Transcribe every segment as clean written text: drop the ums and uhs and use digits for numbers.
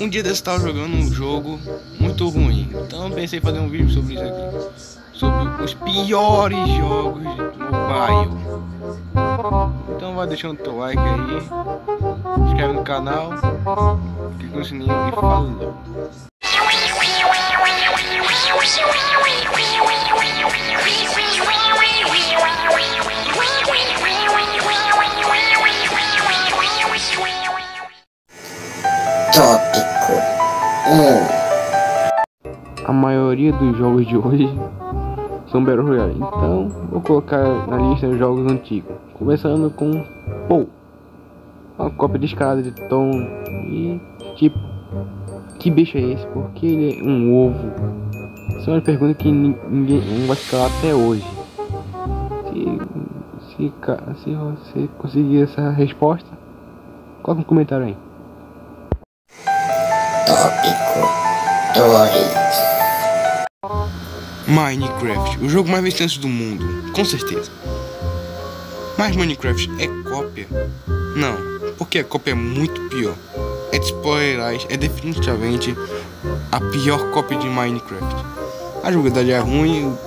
Um dia desse eu estava jogando um jogo muito ruim, então eu pensei em fazer um vídeo sobre isso aqui, sobre os piores jogos de mobile. Então vai deixando o teu like aí, se inscreve no canal, clica no sininho e falou. Tópico 1. A maioria dos jogos de hoje são Battle Royale, então vou colocar na lista os jogos antigos, começando com Pou, uma cópia descarada de Tom. E tipo, que bicho é esse? Porque ele é um ovo? Essa é uma pergunta que ninguém vai ficar até hoje. Se você conseguir essa resposta, coloca um comentário aí. Tópico 2. Minecraft, o jogo mais viciante do mundo, com certeza. Mas Minecraft é cópia? Não, porque a cópia é muito pior. Explorer é definitivamente a pior cópia de Minecraft. A jogabilidade é ruim, o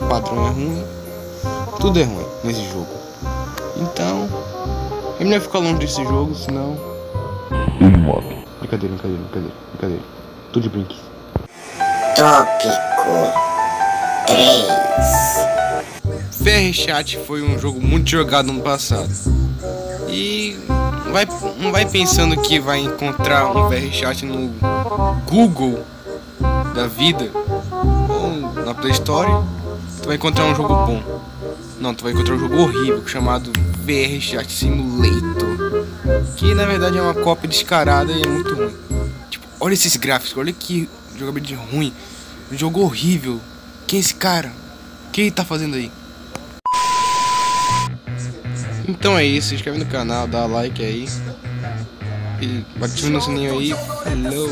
padrão é ruim, tudo é ruim nesse jogo. Então, é melhor ficar longe desse jogo, senão... Brincadeira. Tudo de brinque. Tópico 3. VRChat foi um jogo muito jogado no passado. E não vai pensando que vai encontrar um VRChat no Google da vida ou na Play Store, tu vai encontrar um jogo bom. Não, tu vai encontrar um jogo horrível chamado VRChat Simulator, que na verdade é uma cópia descarada e é muito ruim. Tipo, olha esses gráficos, olha que jogabilidade ruim, um jogo horrível. Quem é esse cara? O que ele tá fazendo aí? Então é isso, se inscreve no canal, dá like aí e ativa no sininho aí. Falou!